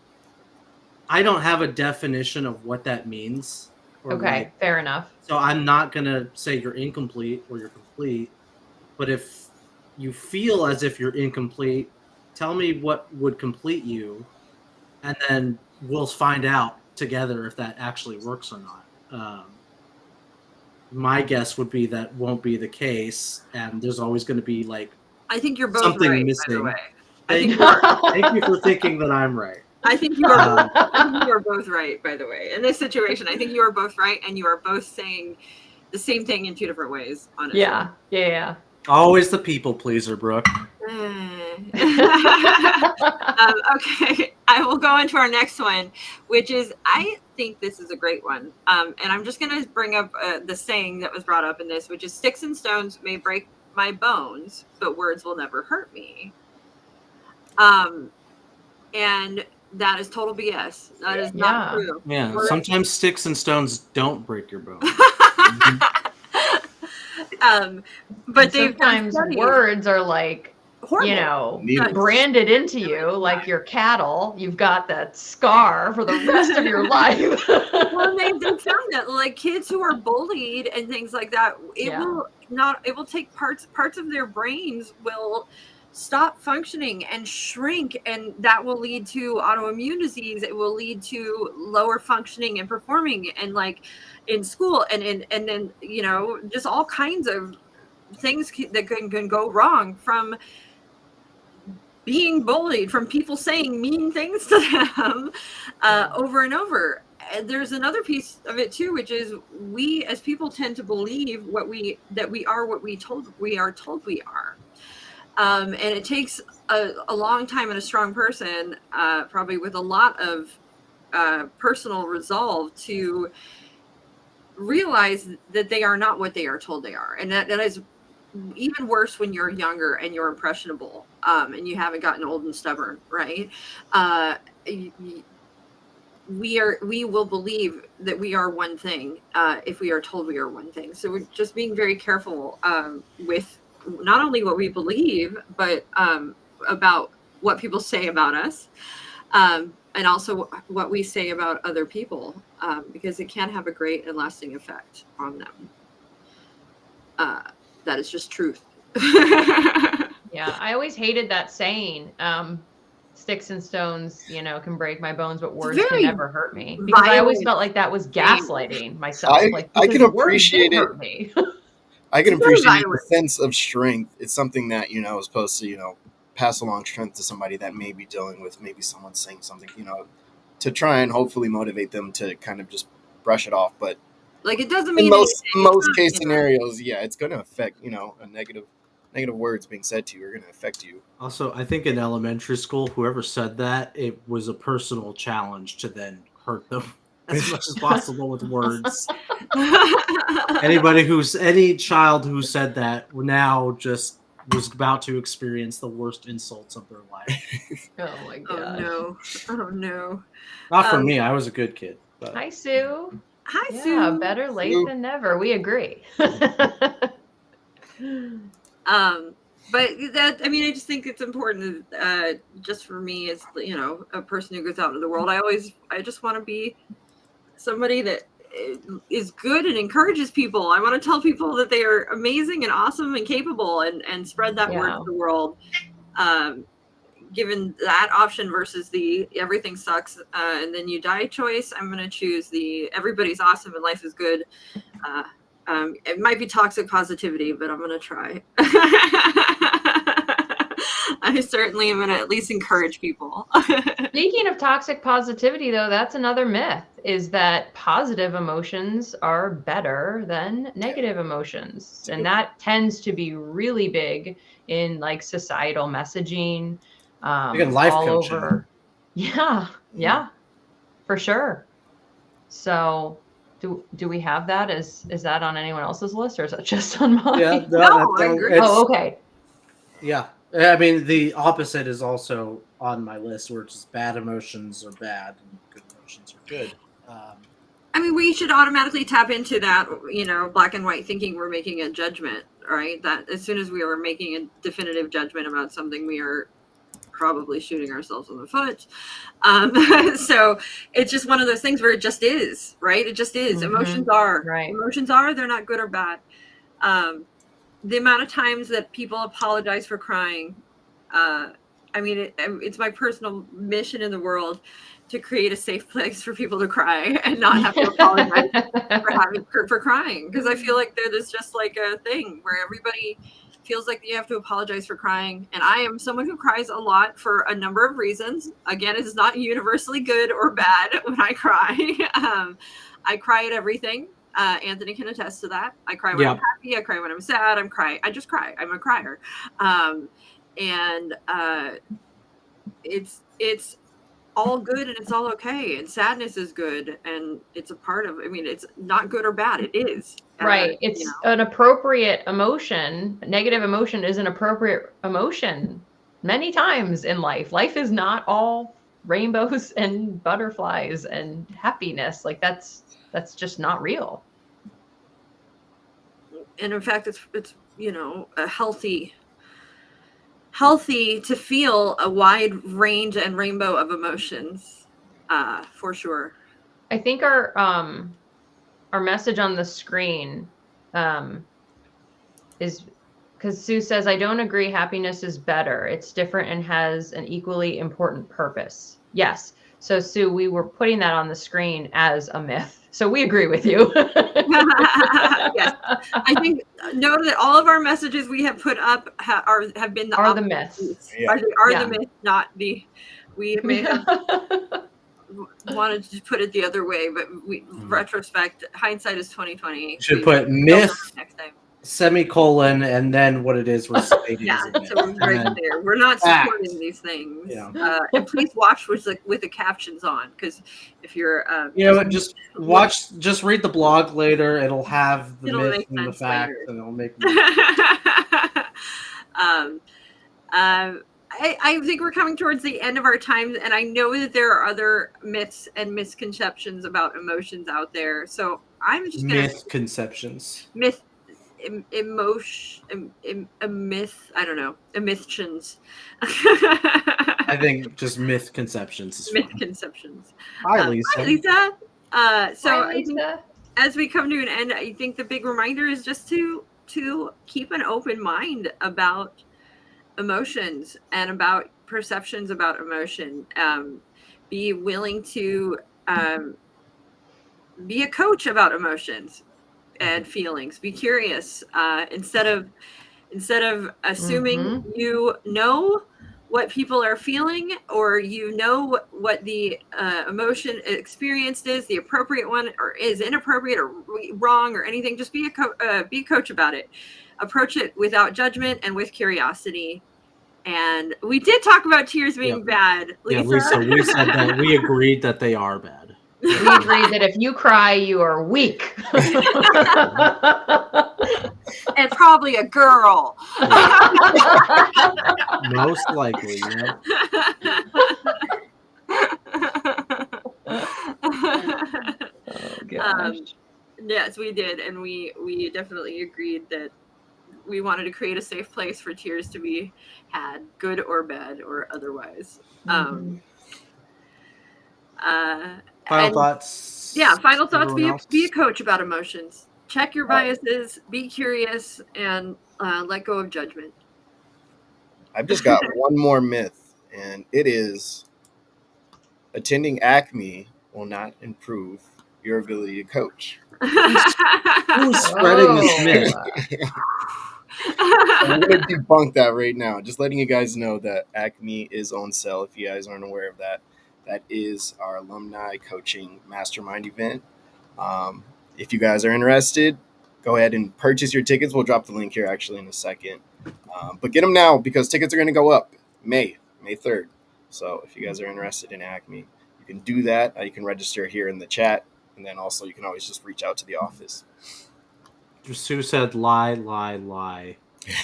I don't have a definition of what that means. Okay, fair enough. So I'm not going to say you're incomplete or you're complete. But if you feel as if you're incomplete, tell me what would complete you, and then we'll find out together if that actually works or not. My guess would be that won't be the case, and there's always going to be like I think you're both something right, missing. by the way. Thank you for thinking that I'm right. I think you are both right, by the way. In this situation, I think you are both right, and you are both saying the same thing in two different ways, honestly. Yeah. Always the people pleaser, Brooke. Okay, I will go into our next one, which is, I think this is a great one. And I'm just going to bring up the saying that was brought up in this, which is, sticks and stones may break my bones, but words will never hurt me. And that is total BS. That is not true. Yeah, sometimes sticks and stones don't break your bones. But sometimes words are like, horrible. Branded into you like your cattle. You've got that scar for the rest of your life. Well, they've found that, like, kids who are bullied and things like that, it will take parts of their brains will stop functioning and shrink, and that will lead to autoimmune disease. It will lead to lower functioning and performing, and like in school, and then just all kinds of things that can go wrong from being bullied, from people saying mean things to them over and over. And there's another piece of it too, which is, we as people tend to believe that we are what we are told we are. And it takes a long time and a strong person, probably with a lot of personal resolve, to realize that they are not what they are told they are. And that is even worse when you're younger and you're impressionable, and you haven't gotten old and stubborn, right? We will believe that we are one thing if we are told we are one thing. So we're just being very careful with not only what we believe, but about what people say about us, and also what we say about other people, because it can have a great and lasting effect on them. That is just truth. Yeah, I always hated that saying. Sticks and stones, can break my bones, but words can never hurt me. Because I always felt like that was gaslighting myself. I can appreciate it. Hurt me. I can It's very appreciate the violent. sense of strength. It's something that, you know, is supposed to, you know, pass along strength to somebody that may be dealing with maybe someone saying something, you know, to try and hopefully motivate them to kind of just brush it off. But Like, it doesn't in mean most anything. It's not, case you know. scenarios, yeah, it's going to affect, you know, a negative words being said to you are going to affect you. Also, I think in elementary school, whoever said that, it was a personal challenge to then hurt them as much as possible with words. Any child who said that now just was about to experience the worst insults of their life. Oh my Oh gosh. no! Oh no! Not for me. I was a good kid. But Hi, Sue. Hi, Yeah, Sue. better late Sue. than never. We agree. But that, I mean, I just think it's important. Just for me, as you know, a person who goes out into the world, I just want to be somebody that is good and encourages people. I want to tell people that they are amazing and awesome and capable, and spread that word Yeah. to the world. Given that option versus the everything sucks and then you die choice, I'm going to choose the everybody's awesome and life is good. It might be toxic positivity, but I'm going to try. I certainly am going to at least encourage people. Speaking of toxic positivity, though, that's another myth, is that positive emotions are better than negative emotions. And that tends to be really big in like societal messaging, Even life all coaching. over. Yeah, for sure. So do we have that? Is that on anyone else's list, or is that just on mine? Yeah, No, I agree. Oh, okay. Yeah, I mean the opposite is also on my list, where it's just bad emotions are bad and good emotions are good. I mean, we should automatically tap into that, you know, black and white thinking. We're making a judgment, right? That as soon as we are making a definitive judgment about something, we are probably shooting ourselves in the foot. So it's just one of those things where it just is, right? It just is. Mhm. Right. Emotions are, they're not good or bad. The amount of times that people apologize for crying, I mean, it's my personal mission in the world to create a safe place for people to cry and not have to apologize for crying, because I feel like there's just like a thing where everybody feels like you have to apologize for crying, and I am someone who cries a lot for a number of reasons. Again, it is not universally good or bad when I cry. I cry at everything. Anthony can attest to that. I cry when I'm happy. I cry when I'm sad. I just cry. I'm a crier. And it's all good and it's all okay. And sadness is good and it's a part of. I mean, it's not good or bad. It is. Right. It's an appropriate emotion. Negative emotion is an appropriate emotion many times in life. Life is not all rainbows and butterflies and happiness. Like that's just not real. And in fact, it's you know, a healthy to feel a wide range and rainbow of emotions, for sure. I think our message on the screen is because Sue says, I don't agree. Happiness is better. It's different and has an equally important purpose. Yes. So Sue, we were putting that on the screen as a myth. So we agree with you. Yes. I think know that all of our messages we have put up have been the myths. Yeah. Are the myths, not the, we may have wanted to put it the other way, but retrospect, hindsight is 2020. You should put myth next time. Semicolon and then what it is we're stating. Yeah, so we're right there. We're not supporting these things. Yeah. And please watch with the captions on, because if you're just read the blog later. It'll have the myth and the facts, and it'll make I think we're coming towards the end of our time, and I know that there are other myths and misconceptions about emotions out there. So I'm just gonna misconceptions. Emotion, a myth. I don't know. Emissions. I think just myth-conceptions is fine. Myth-conceptions. Hi, Lisa. Hi, Lisa. So Hi, Lisa. I think as we come to an end, I think the big reminder is just to keep an open mind about emotions and about perceptions about emotion. Be willing to be a coach about emotions. and feelings. Be curious. Instead of assuming you know what people are feeling, or you know what the emotion experienced is, the appropriate one or is inappropriate or wrong or anything. Just be a coach about it. Approach it without judgment and with curiosity. And we did talk about tears being bad, Lisa. Yeah, Lisa, we said that we agreed that they are bad. We agreed that if you cry, you are weak. And probably a girl. Most likely, yeah. Oh, gosh. Yes, we did. And we definitely agreed that we wanted to create a safe place for tears to be had, good or bad or otherwise. Final And thoughts? yeah, final thoughts. Everyone else? Be a coach about emotions. Check your biases, be curious, and let go of judgment. I've just got one more myth, and it is attending Acme will not improve your ability to coach. Who's spreading this myth? I'm going to debunk that right now. Just letting you guys know that Acme is on sale. If you guys aren't aware of that, that is our alumni coaching mastermind event. If you guys are interested, go ahead and purchase your tickets. We'll drop the link here actually in a second. But get them now because tickets are going to go up May 3rd. So if you guys are interested in Acme, you can do that. You can register here in the chat. And then also you can always just reach out to the office. Sue said lie, lie, lie.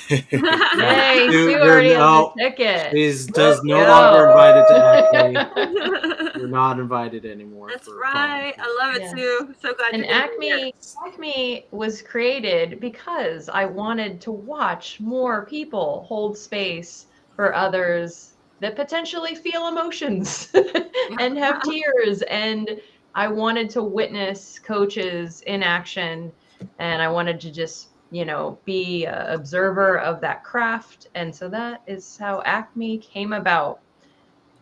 Yay, Sue, Sue already has no, a ticket. She's no longer invited to Acme. You're not invited anymore. That's right. I love it, Yes. Sue. So glad And you're here. Acme was created because I wanted to watch more people hold space for others that potentially feel emotions and have tears. And I wanted to witness coaches in action, and I wanted to just, be an observer of that craft. And so that is how Acme came about.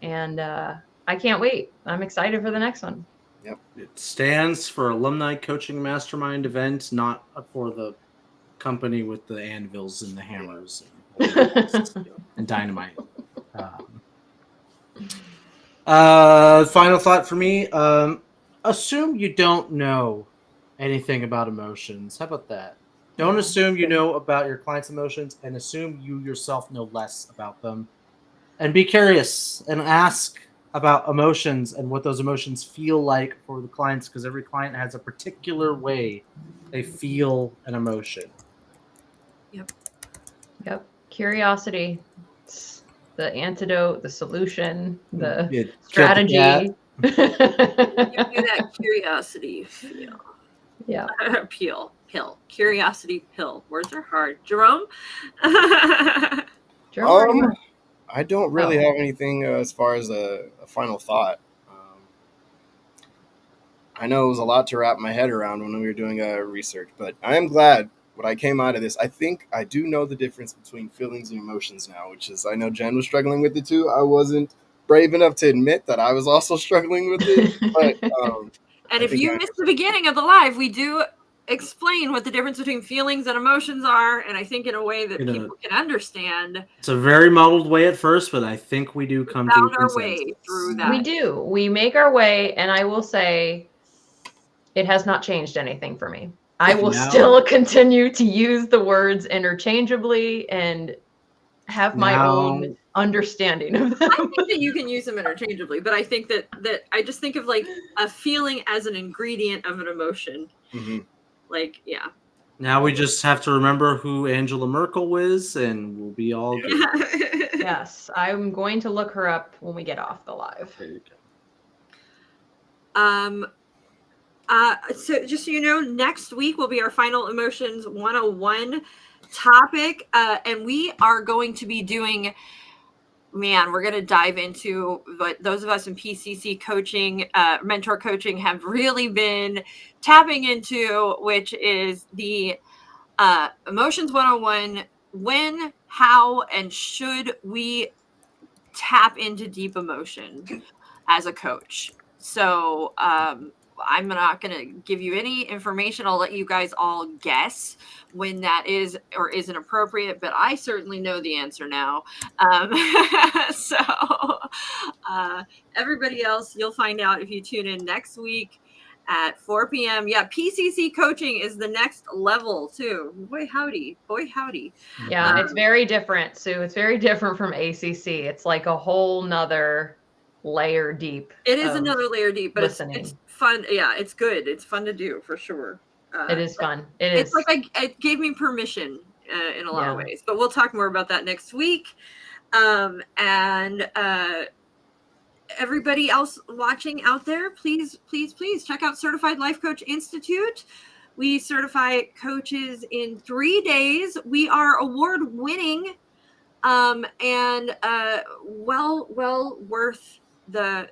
And I can't wait. I'm excited for the next one. Yep. It stands for Alumni Coaching Mastermind Event, not for the company with the anvils and the hammers and dynamite. Final thought for me. Assume you don't know anything about emotions. How about that? Don't assume you know about your client's emotions, and assume you yourself know less about them. And be curious and ask about emotions and what those emotions feel like for the clients, because every client has a particular way they feel an emotion. Yep. Curiosity. It's the antidote, the solution, the strategy. Give you that curiosity feel. Yeah. Pill. Curiosity pill. Words are hard. Jerome? Jerome? I don't really have anything as far as a final thought. I know it was a lot to wrap my head around when we were doing research, but I am glad what I came out of this. I think I do know the difference between feelings and emotions now, which is, I know Jen was struggling with it too. I wasn't brave enough to admit that I was also struggling with it. But and if you missed the beginning of the live, we do explain what the difference between feelings and emotions are, and I think in a way that people can understand. It's a very muddled way at first, but I think we do come to a consensus. Way through that. We do. We make our way, and I will say it has not changed anything for me. I will still continue to use the words interchangeably and have my own understanding of them. I think that you can use them interchangeably, but I think that I just think of like a feeling as an ingredient of an emotion. Mm-hmm. Like, yeah. Now we just have to remember who Angela Merkel is, and we'll be all good. Yes, I'm going to look her up when we get off the live. There you go. So just so you know, next week will be our final Emotions 101 topic, and we are going to be doing, we're going to dive into what those of us in PCC coaching, mentor coaching have really been tapping into, which is the Emotions 101, when, how, and should we tap into deep emotion as a coach. So I'm not going to give you any information. I'll let you guys all guess when that is or isn't appropriate, but I certainly know the answer now. So everybody else, you'll find out if you tune in next week at 4 p.m. Yeah, PCC coaching is the next level too. Boy, howdy. Yeah, it's very different, Sue. It's very different from ACC. It's like a whole nother layer deep. It is another layer deep, but it's fun. Yeah, it's good. It's fun to do for sure. It is fun. It's like it gave me permission in a lot of ways, but we'll talk more about that next week. And everybody else watching out there, please check out Certified Life Coach Institute. We certify coaches in 3 days. We are award winning, and well worth the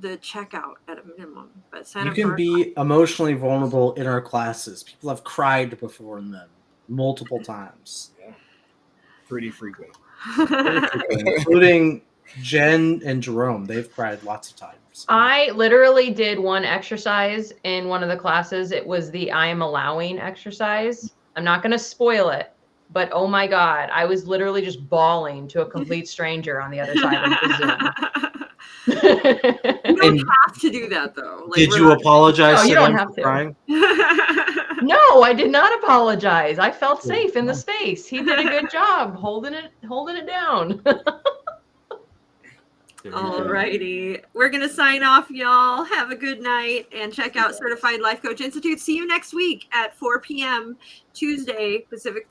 checkout at a minimum. But you can be emotionally vulnerable in our classes. People have cried before in them multiple times. Yeah. Pretty frequent. Including Jen and Jerome. They've cried lots of times. I literally did one exercise in one of the classes. It was the I am allowing exercise. I'm not going to spoil it, but oh my God, I was literally just bawling to a complete stranger on the other side of the Zoom. You don't have to do that though. Like, did you apologize to them for crying? No, I did not apologize. I felt safe in the space. He did a good job holding it down. Alrighty. We're going to sign off, y'all. Have a good night and check out Certified Life Coach Institute. See you next week at 4 p.m. Tuesday, Pacific Time.